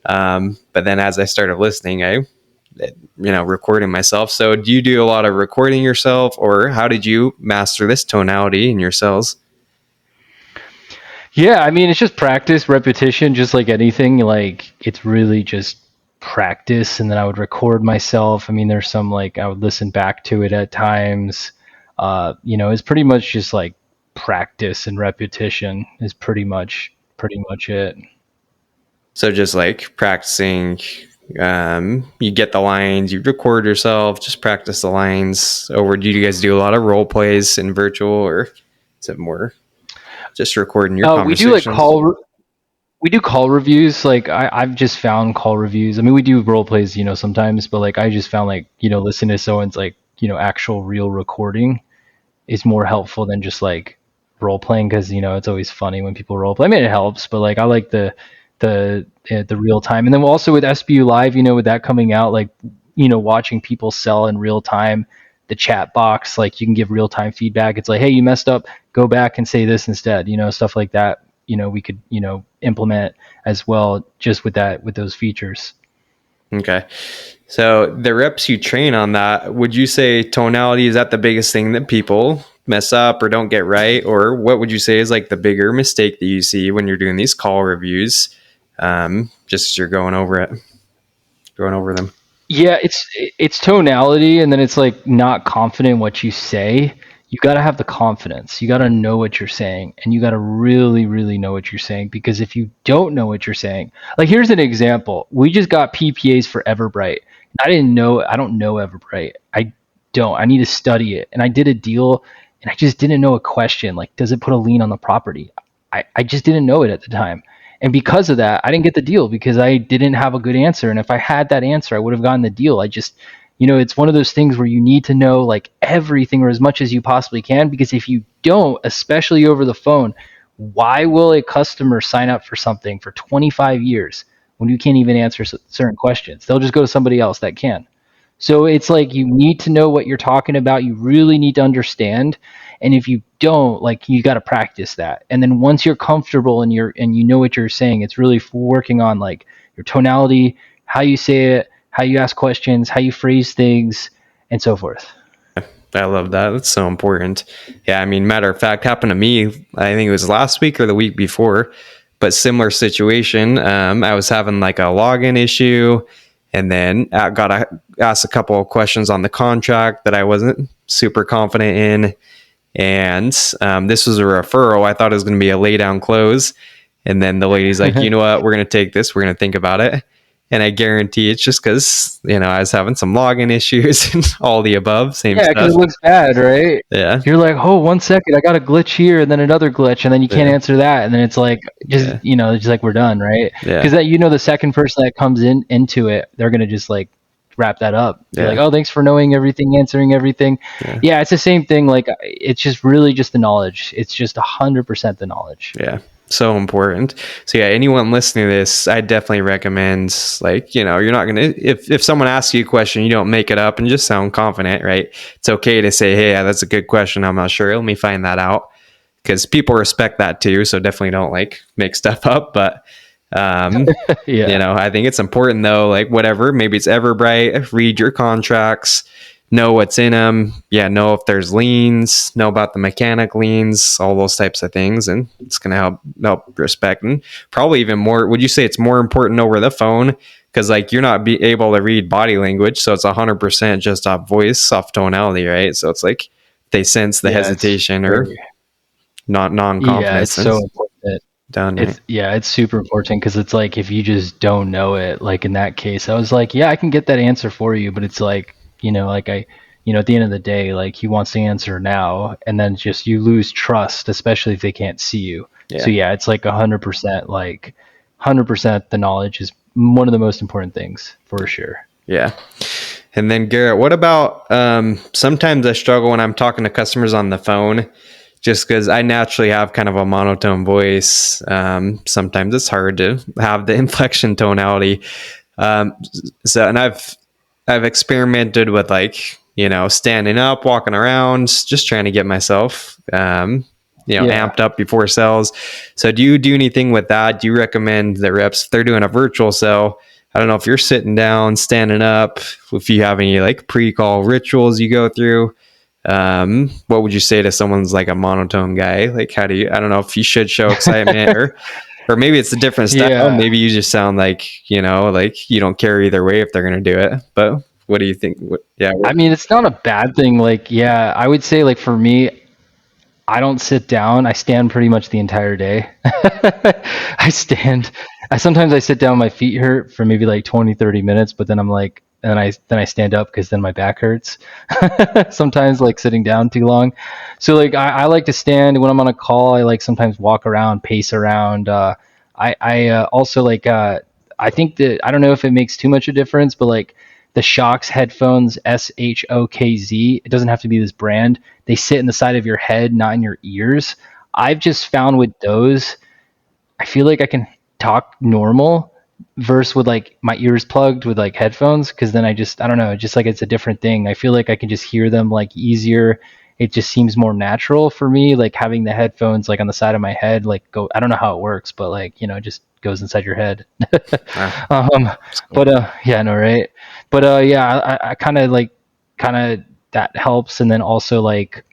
But then as I started listening, I recording myself. So do you do a lot of recording yourself, or how did you master this tonality in your sales? Yeah, I mean, it's just practice, repetition, just like anything. Like, it's really just practice. And then I would record myself. I mean, there's some like I would listen back to it at times. It's pretty much just like practice and repetition is pretty much it. So just like practicing, you get the lines, you record yourself, just practice the lines over. Do you guys do a lot of role plays in virtual, or is it more just recording your conversations? We do call reviews. Like I've just found call reviews. I mean, we do role plays, sometimes, but like I just found like, listen to someone's like, actual real recording is more helpful than just like role playing. Cause it's always funny when people role play. I mean, it helps, but like I like the real time. And then also with SBU.live, with that coming out, like, watching people sell in real time, the chat box, like you can give real-time feedback. It's like, hey, you messed up, go back and say this instead, stuff like that. We could, implement as well, just with those features. Okay. So the reps you train on that, would you say tonality, is that the biggest thing that people mess up or don't get right? Or what would you say is like the bigger mistake that you see when you're doing these call reviews? Just as you're going over them. Yeah, it's tonality, and then it's like not confident in what you say. You got to have the confidence. You got to know what you're saying, and you got to really, really know what you're saying. Because if you don't know what you're saying, like here's an example: we just got PPAs for Everbright. I didn't know. I don't know Everbright. I don't. I need to study it. And I did a deal, and I just didn't know a question like, does it put a lien on the property? I just didn't know it at the time. And because of that, I didn't get the deal because I didn't have a good answer. And if I had that answer, I would have gotten the deal. I just, it's one of those things where you need to know like everything or as much as you possibly can, because if you don't, especially over the phone, why will a customer sign up for something for 25 years when you can't even answer certain questions? They'll just go to somebody else that can. So it's like you need to know what you're talking about. You really need to understand. And if you don't, like you got to practice that. And then once you're comfortable and you know what you're saying, it's really working on like your tonality, how you say it, how you ask questions, how you phrase things, and so forth. I love that. That's so important. Yeah, I mean, matter of fact, happened to me. I think it was last week or the week before, but similar situation. I was having like a login issue, and then I got to ask a couple of questions on the contract that I wasn't super confident in. And this was a referral. I thought it was going to be a lay down close. And then the lady's like, you know what? We're going to take this. We're going to think about it. And I guarantee it's just because, I was having some login issues and all the above. Same stuff. Yeah, because it looks bad, right? Yeah. You're like, oh, 1 second. I got a glitch here and then another glitch. And then you can't answer that. And then it's like, just, just like we're done, right? Because the second person that comes into it, they're going to just like wrap that up. You're like, oh, thanks for knowing everything, answering everything. Yeah, it's the same thing. Like, it's just really just the knowledge. It's just 100% the knowledge. Yeah. So important. So yeah, anyone listening to this, I definitely recommend like, you're not going to, if someone asks you a question, you don't make it up and just sound confident, right? It's okay to say, hey, that's a good question. I'm not sure. Let me find that out, because people respect that too. So definitely don't like make stuff up, but I think it's important though, like whatever, maybe it's Everbright, read your contracts, know what's in them. Yeah. Know if there's liens, know about the mechanic liens, all those types of things. And it's going to help respect. And probably even more, would you say it's more important over the phone? Cause like you're not able to read body language. So it's 100% just off voice, off tonality. Right. So it's like they sense the hesitation or not non-confidence. Yeah. It's so important. Done, right? It's super important, because it's like if you just don't know it, like in that case, I was like, yeah, I can get that answer for you, but it's like, like at the end of the day, like he wants the answer now, and then just you lose trust, especially if they can't see you. Yeah. So yeah, it's like 100%, like 100%. The knowledge is one of the most important things for sure. Yeah. And then Garrett, what about sometimes I struggle when I'm talking to customers on the phone, just because I naturally have kind of a monotone voice. Sometimes it's hard to have the inflection tonality. And I've experimented with like, standing up, walking around, just trying to get myself, amped up before sales. So do you do anything with that? Do you recommend the reps, if they're doing a virtual sell? I don't know if you're sitting down, standing up, if you have any like pre-call rituals you go through. What would you say to someone's like a monotone guy? Like, I don't know if you should show excitement or maybe it's a different style. Yeah. Maybe you just sound like, like you don't care either way if they're going to do it. But what do you think? I mean, it's not a bad thing. Like, I would say like for me, I don't sit down. I stand pretty much the entire day. Sometimes I sit down, my feet hurt for maybe like 20, 30 minutes, but then I'm like, and I stand up because then my back hurts. Sometimes like sitting down too long. So like I like to stand when I'm on a call. I like sometimes walk around, pace around. I also like I think that I don't know if it makes too much of a difference, but like the Shokz headphones, SHOKZ, it doesn't have to be this brand. They sit in the side of your head, not in your ears. I've just found with those, I feel like I can talk normal versus with like my ears plugged with like headphones, because then I don't know, just like it's a different thing. I feel like I can just hear them like easier. It just seems more natural for me, like having the headphones like on the side of my head, like go, I don't know how it works, but like, you know, it just goes inside your head. Ah, um that's cool. but yeah, no, right. But yeah, I kind of like, kind of, that helps. And then also like,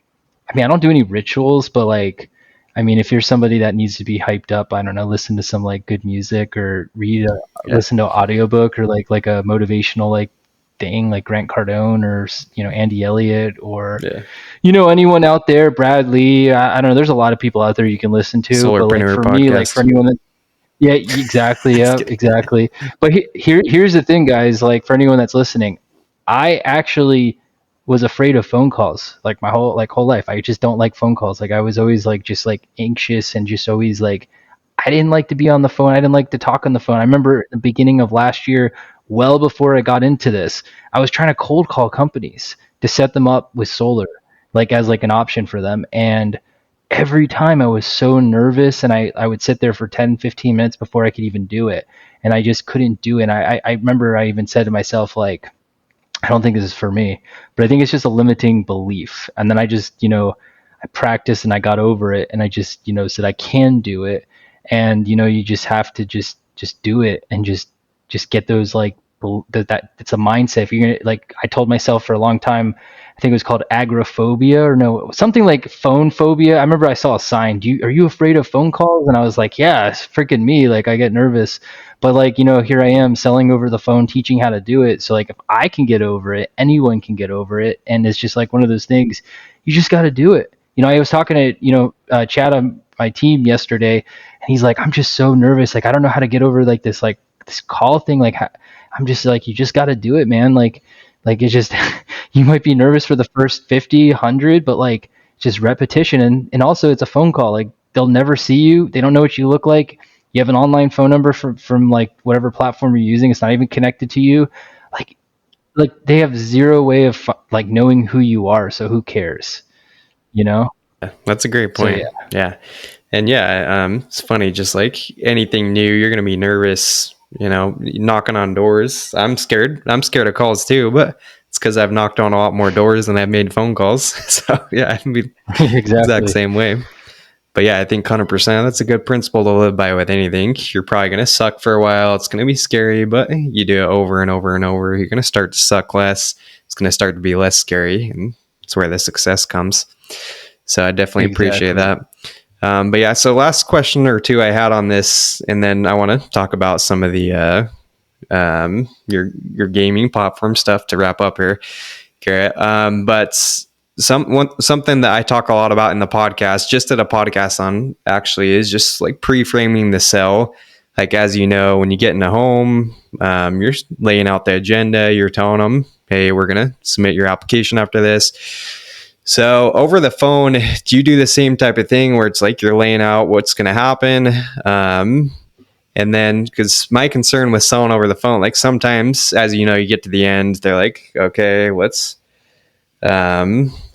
I mean, I don't do any rituals, but like, I mean, if you're somebody that needs to be hyped up, I don't know, listen to some like good music, or Yeah. listen to an audiobook, or like a motivational like thing, like Grant Cardone, or you know, Andy Elliott, or Yeah. you know, anyone out there, Brad Lee. I don't know. There's a lot of people out there you can listen to, but like Solarpreneur for me, like for podcast. anyone that, yeah, exactly. Just Yep, kidding. exactly. But here's the thing, guys. Like for anyone that's listening, I actually was afraid of phone calls. Like my whole life, I just don't like phone calls. Like I was always like just like anxious, and just always like, I didn't like to be on the phone. I didn't like to talk on the phone. I remember at the beginning of last year, well before I got into this, I was trying to cold call companies to set them up with solar, like as like an option for them. And every time I was so nervous, and I would sit there for 10, 15 minutes before I could even do it. And I just couldn't do it. And I remember I even said to myself, like, I don't think this is for me, but I think it's just a limiting belief. And then I just, you know, I practiced and I got over it, and I just, you know, said I can do it. And, you know, you just have to just do it, and just get those like, that it's a mindset. If you're gonna, like, I told myself for a long time, I think it was called agoraphobia, or no, something like phone phobia. I remember I saw a sign, are you afraid of phone calls? And I was like, yeah, it's freaking me. Like I get nervous. But like, you know, here I am selling over the phone, teaching how to do it. So like, if I can get over it, anyone can get over it. And it's just like one of those things, you just got to do it. You know, I was talking to, you know, Chad on my team yesterday, and he's like, I'm just so nervous. Like, I don't know how to get over like this call thing. Like, I'm just like, you just got to do it, man. Like it's just, you might be nervous for the first 50, 100, but like just repetition. And also it's a phone call. Like they'll never see you. They don't know what you look like. You have an online phone number from like whatever platform you're using. It's not even connected to you. Like, like they have zero way of like knowing who you are. So who cares, you know? Yeah, that's a great So yeah, point. Yeah. And yeah, it's funny, just like anything new, you're going to be nervous, you know, knocking on doors. I'm scared. I'm scared of calls too, but it's because I've knocked on a lot more doors than I've made phone calls. So yeah, I'd be exact exactly. same way. But yeah, I think 100% that's a good principle to live by with anything. You're probably going to suck for a while. It's going to be scary, but you do it over and over and over. You're going to start to suck less. It's going to start to be less scary. And it's where the success comes. So I definitely appreciate Exactly. that. But yeah, so last question or two I had on this, and then I want to talk about some of the your gaming platform stuff to wrap up here, Garrett. But something that I talk a lot about in the podcast, just did a podcast on actually, is just like pre-framing the sell. Like, as you know, when you get in a home, you're laying out the agenda. You're telling them, "Hey, we're gonna submit your application after this." So over the phone, do you do the same type of thing where it's like you're laying out what's going to happen? And then, because my concern with selling over the phone, like sometimes, as you know, you get to the end, they're like, okay, let's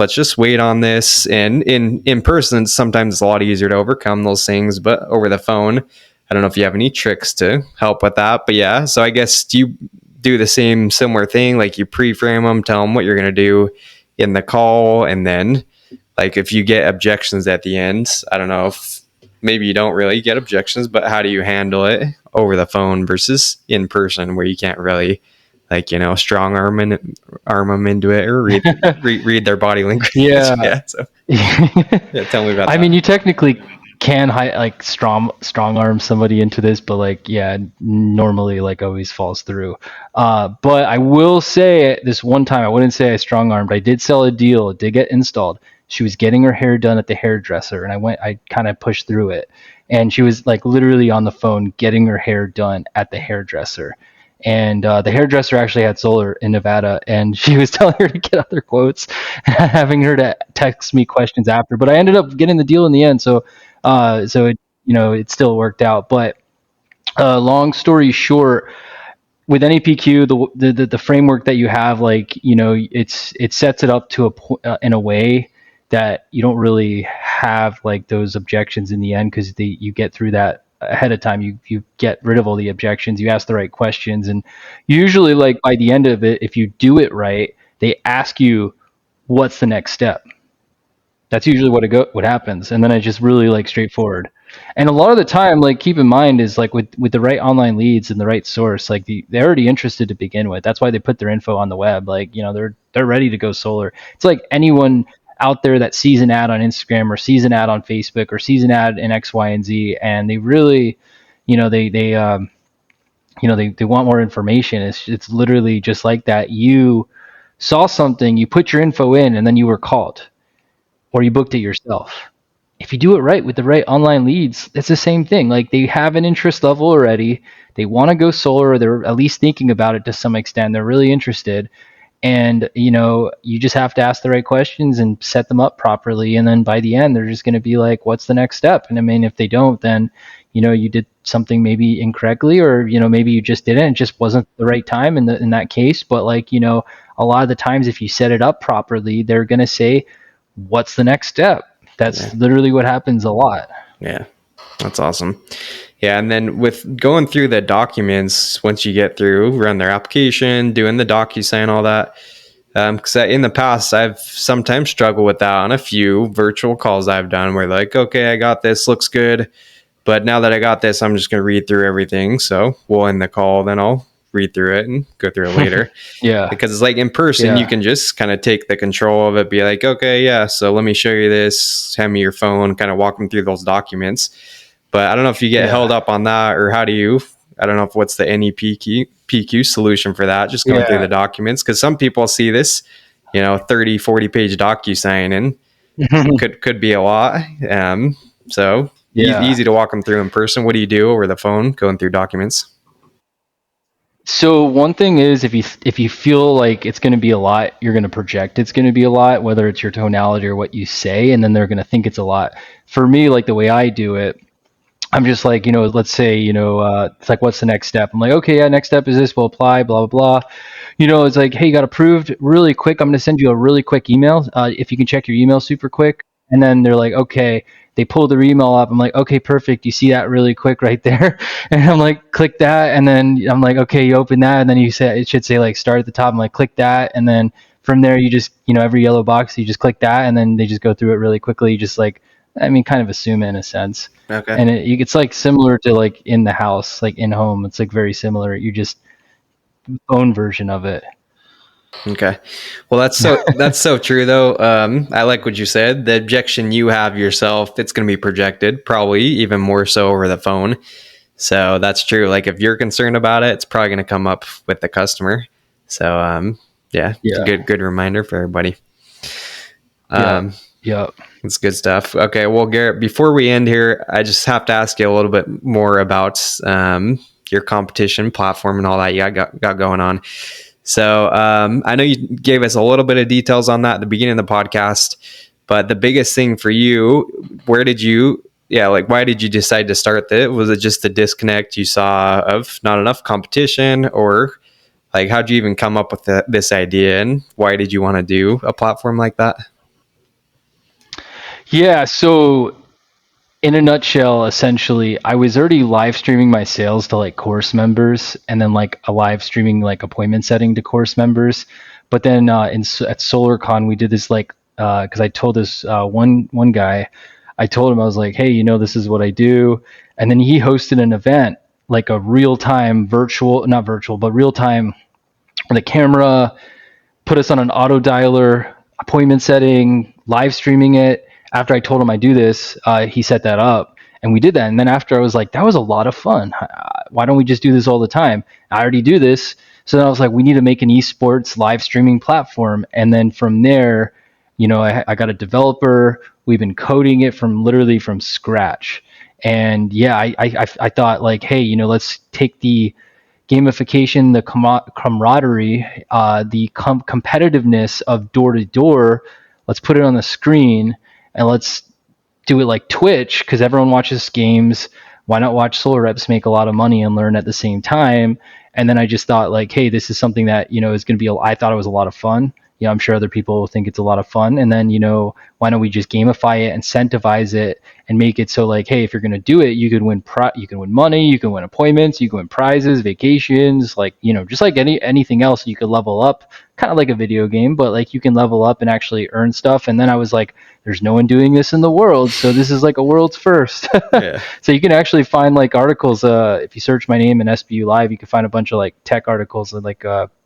just wait on this. And in person, sometimes it's a lot easier to overcome those things, but over the phone, I don't know if you have any tricks to help with that. But yeah, so I guess, do you do the same similar thing? Like you pre-frame them, tell them what you're going to do in the call, and then like if you get objections at the end, I don't know if maybe you don't really get objections, but how do you handle it over the phone versus in person, where you can't really, like, you know, strong arm them into it, or read their body language. Yeah. Yeah. So yeah, tell me about I that. mean, you technically can like strong arm somebody into this, but like, yeah, normally like always falls through. But I will say this one time, I wouldn't say I strong armed. I did sell a deal. It did get installed. She was getting her hair done at the hairdresser, and I kind of pushed through it. And she was like literally on the phone getting her hair done at the hairdresser. And the hairdresser actually had solar in Nevada, and she was telling her to get other quotes, and having her to text me questions after. But I ended up getting the deal in the end, so so it, you know, it still worked out. But long story short, with any PQ, the framework that you have, like, you know, it sets it up to in a way that you don't really have like those objections in the end, because you get through that ahead of time. You get rid of all the objections, you ask the right questions, and usually like by the end of it, if you do it right, they ask you what's the next step. That's usually what happens, and then it's just really like straightforward. And a lot of the time, like keep in mind is like with the right online leads and the right source, like they're already interested to begin with. That's why they put their info on the web. Like they're ready to go solar. It's like anyone out there that sees an ad on Instagram or sees an ad on Facebook or sees an ad in X, Y, and Z, and they really, they want more information. It's literally just like that. You saw something, you put your info in, and then you were called or you booked it yourself. If you do it right with the right online leads, it's the same thing. Like they have an interest level already. They want to go solar, or they're at least thinking about it to some extent. They're really interested. And, you just have to ask the right questions and set them up properly. And then by the end, they're just going to be like, what's the next step? And I mean, if they don't, then, you did something maybe incorrectly, or, maybe you just didn't, it just wasn't the right time in that case. But like, a lot of the times if you set it up properly, they're going to say, what's the next step? That's literally what happens a lot. Yeah, that's awesome. Yeah, and then with going through the documents, once you get through, run their application, doing the DocuSign, all that. Because in the past, I've sometimes struggled with that on a few virtual calls I've done where like, okay, I got this, looks good. But now that I got this, I'm just going to read through everything. So we'll end the call, then I'll read through it and go through it later. Yeah. Because it's like in person, you can just kind of take the control of it, be like, okay, yeah, so let me show you this, hand me your phone, kind of walk them through those documents. But I don't know if you get held up on that, or how do you, I don't know if what's the NEPQ solution for that, just going through the documents. Because some people see this, 30, 40 page DocuSign and could be a lot. So easy to walk them through in person. What do you do over the phone going through documents? So one thing is if you feel like it's going to be a lot, you're going to project it's going to be a lot, whether it's your tonality or what you say, and then they're going to think it's a lot. For me, like the way I do it, I'm just like, let's say, it's like, what's the next step? I'm like, okay, yeah, next step is this, we'll apply, blah, blah, blah. It's like, hey, you got approved really quick. I'm going to send you a really quick email. If you can check your email super quick. And then they're like, okay, they pull their email up. I'm like, okay, perfect. You see that really quick right there? And I'm like, click that. And then I'm like, okay, you open that. And then you say, it should say like start at the top. I'm like, click that. And then from there, you just, every yellow box, you just click that. And then they just go through it really quickly. You just like, kind of assume it in a sense. Okay. And it's like similar to like in the house, like in home. It's like very similar. You just phone version of it. Okay. Well, that's so true though. I like what you said. The objection you have yourself, it's going to be projected, probably even more so over the phone. So that's true. Like if you're concerned about it, it's probably going to come up with the customer. So good reminder for everybody. Yeah. It's good stuff. Okay. Well, Garrett, before we end here, I just have to ask you a little bit more about your competition platform and all that you got going on. So I know you gave us a little bit of details on that at the beginning of the podcast, but the biggest thing for you, why did you decide to start that? Was it just the disconnect you saw of not enough competition, or like how'd you even come up with this idea, and why did you want to do a platform like that? Yeah. So in a nutshell, essentially, I was already live streaming my sales to like course members, and then like a live streaming like appointment setting to course members. But then at SolarCon, we did this like because I told this one guy, I told him I was like, hey, this is what I do, and then he hosted an event like a real time not virtual, but real time with a camera, put us on an auto dialer, appointment setting, live streaming it. After I told him I do this, he set that up and we did that. And then after I was like, that was a lot of fun. Why don't we just do this all the time? I already do this. So then I was like, we need to make an esports live streaming platform. And then from there, I got a developer. We've been coding it literally from scratch. And I thought like, hey, let's take the gamification, the camaraderie, the competitiveness of door to door. Let's put it on the screen and let's do it like Twitch, because everyone watches games. Why not watch Solar Reps make a lot of money and learn at the same time? And then I just thought like, hey, this is something that, is going to be, I thought it was a lot of fun. I'm sure other people think it's a lot of fun. And then, why don't we just gamify it, incentivize it, and make it so like, hey, if you're going to do it, you can win you can win money, you can win appointments, you can win prizes, vacations, like, just like anything else, you could level up, kind of like a video game, but like you can level up and actually earn stuff. And then I was like, there's no one doing this in the world, so this is like a world's first. Yeah. So you can actually find like articles. If you search my name in SBU.live, you can find a bunch of like tech articles, like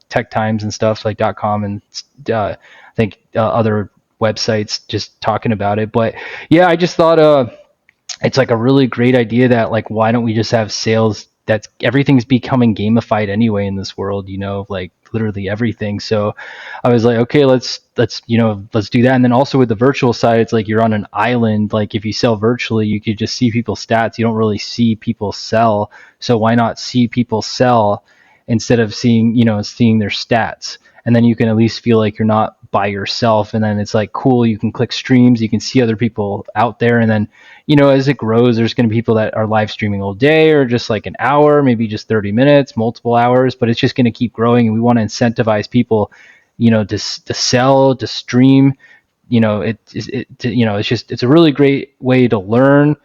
Tech Times and stuff, like .com, and I think other websites just talking about it. But yeah, I just thought it's like a really great idea that like, why don't we just have sales? That's everything's becoming gamified anyway in this world, like literally everything. So I was like, okay, let's do that. And then also with the virtual side, it's like you're on an island. Like if you sell virtually, you could just see people's stats. You don't really see people sell. So why not see people sell instead of seeing their stats? And then you can at least feel like you're not by yourself. And then it's like, cool, you can click streams, you can see other people out there. And then, as it grows, there's going to be people that are live streaming all day, or just like an hour, maybe just 30 minutes, multiple hours, but it's just going to keep growing. And we want to incentivize people, to sell, to stream. It's a really great way to learn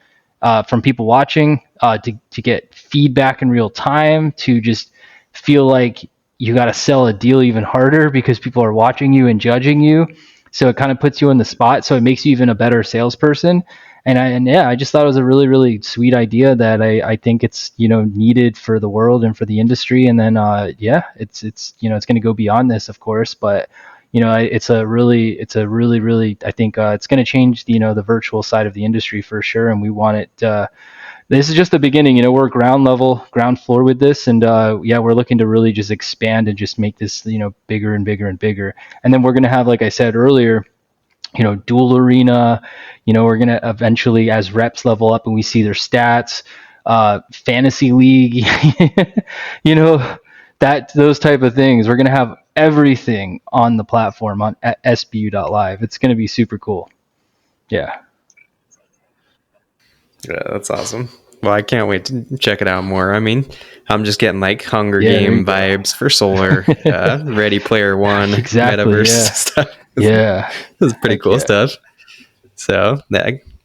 from people watching, to get feedback in real time, to just feel like you got to sell a deal even harder because people are watching you and judging you. So it kind of puts you in the spot. So it makes you even a better salesperson. And I just thought it was a really, really sweet idea that I think it's, needed for the world and for the industry. And then, it's going to go beyond this, of course, but it's a really, really, I think it's going to change the virtual side of the industry for sure. And we want it, this is just the beginning, we're ground floor with this. And we're looking to really just expand and just make this, bigger and bigger and bigger. And then we're going to have, like I said earlier, dual arena, we're going to eventually, as reps level up and we see their stats, fantasy league, those type of things. We're going to have everything on the platform on SBU.live. It's going to be super cool. Yeah. Yeah, that's awesome. Well, I can't wait to check it out more. I mean, I'm just getting like Hunger Yeah, there you Game go. vibes for solar, Ready Player One, Exactly, metaverse yeah. stuff. Yeah. This is pretty Heck cool yeah. stuff. So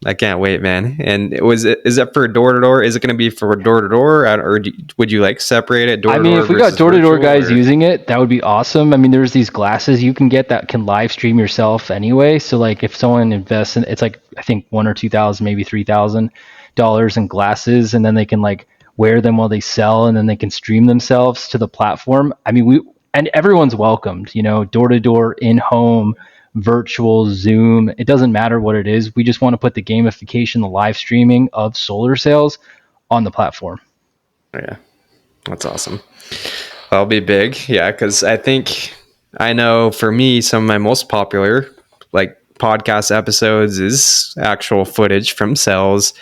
I can't wait, man. And is it for door to door? Is it going to be for door to door, or would you like separate it door to door? If we got door to door guys using it, that would be awesome. I mean, there's these glasses you can get that can live stream yourself anyway. So like if someone invests in, it's like I think $1,000 or $2,000, maybe $3,000 in glasses, and then they can like wear them while they sell, and then they can stream themselves to the platform. I mean, and everyone's welcomed. Door to door, in home, virtual, Zoom. It doesn't matter what it is. We just want to put the gamification, the live streaming of solar sales on the platform. Yeah, that's awesome. That'll be big. Yeah, because I know for me, some of my most popular like podcast episodes is actual footage from sales.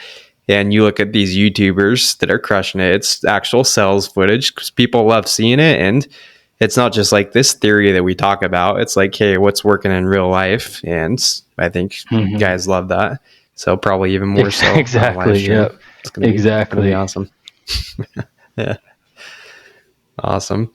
And you look at these YouTubers that are crushing it. It's actual sales footage because people love seeing it. And it's not just like this theory that we talk about. It's like, hey, what's working in real life? And I think guys love that. So probably even more so. Exactly. Yeah. It's gonna be awesome. Yeah. Awesome.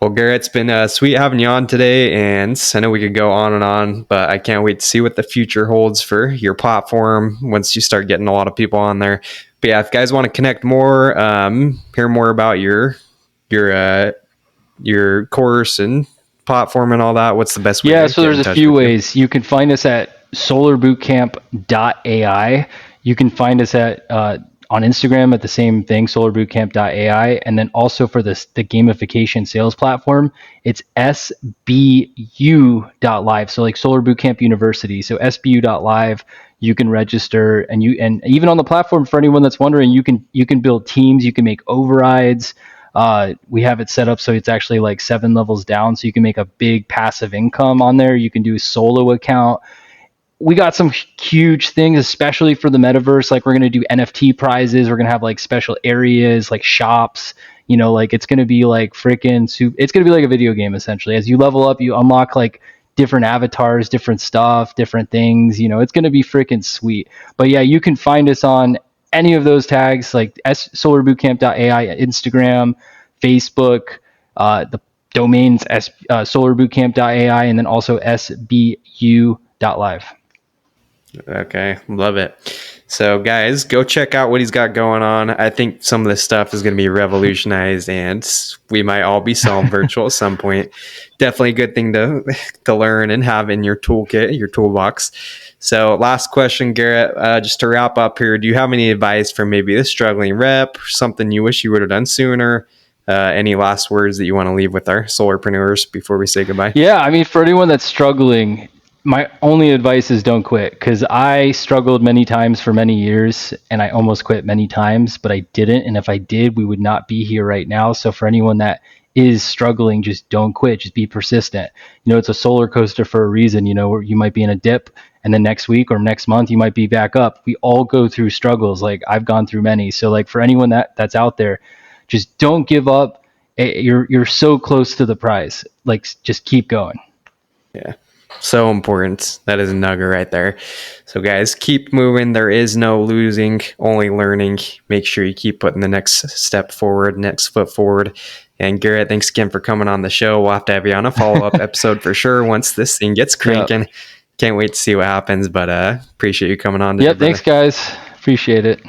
Well, Garrett, it's been sweet having you on today, and I know we could go on and on, but I can't wait to see what the future holds for your platform once you start getting a lot of people on there. But yeah, if guys want to connect more, hear more about your course and platform and all that, what's the best way? Yeah, so there's a few ways. You can find us at SolarBootcamp.ai. You can find us at on Instagram at the same thing, SolarBootcamp.ai. And then also for the gamification sales platform, it's SBU.live. So like Solar Bootcamp University. So SBU.live, you can register, and even on the platform, for anyone that's wondering, you can build teams, you can make overrides. We have it set up so it's actually like 7 levels down, so you can make a big passive income on there. You can do a solo account. We got some huge things, especially for the metaverse. Like we're going to do NFT prizes. We're going to have like special areas, like shops, like it's going to be like it's going to be like a video game essentially. As you level up, you unlock like different avatars, different stuff, different things, it's going to be freaking sweet. But yeah, you can find us on any of those tags, like SolarBootcamp.ai, Instagram, Facebook. The domains, SolarBootcamp.ai, and then also SBU.live. Okay, love it. So, guys, go check out what he's got going on. I think some of this stuff is going to be revolutionized, and we might all be selling virtual at some point. Definitely a good thing to learn and have in your toolkit, your toolbox. So, last question, Garrett. Just to wrap up here, do you have any advice for maybe the struggling rep, or something you wish you would have done sooner? Any last words that you want to leave with our solarpreneurs before we say goodbye? Yeah, I mean, for anyone that's struggling, my only advice is don't quit, because I struggled many times for many years and I almost quit many times, but I didn't. And if I did, we would not be here right now. So for anyone that is struggling, just don't quit, just be persistent. It's a solar coaster for a reason, where you might be in a dip and then next week or next month you might be back up. We all go through struggles. Like I've gone through many. So like for anyone that's out there, just don't give up. You're so close to the prize. Like just keep going. Yeah. So important. That is a nugget right there. So guys, keep moving. There is no losing, only learning. Make sure you keep putting the next step forward, next foot forward. And Garrett, thanks again for coming on the show. We'll have to have you on a follow-up episode for sure once this thing gets cranking. Yep. Can't wait to see what happens, but appreciate you coming on. Yep, thanks guys. Appreciate it.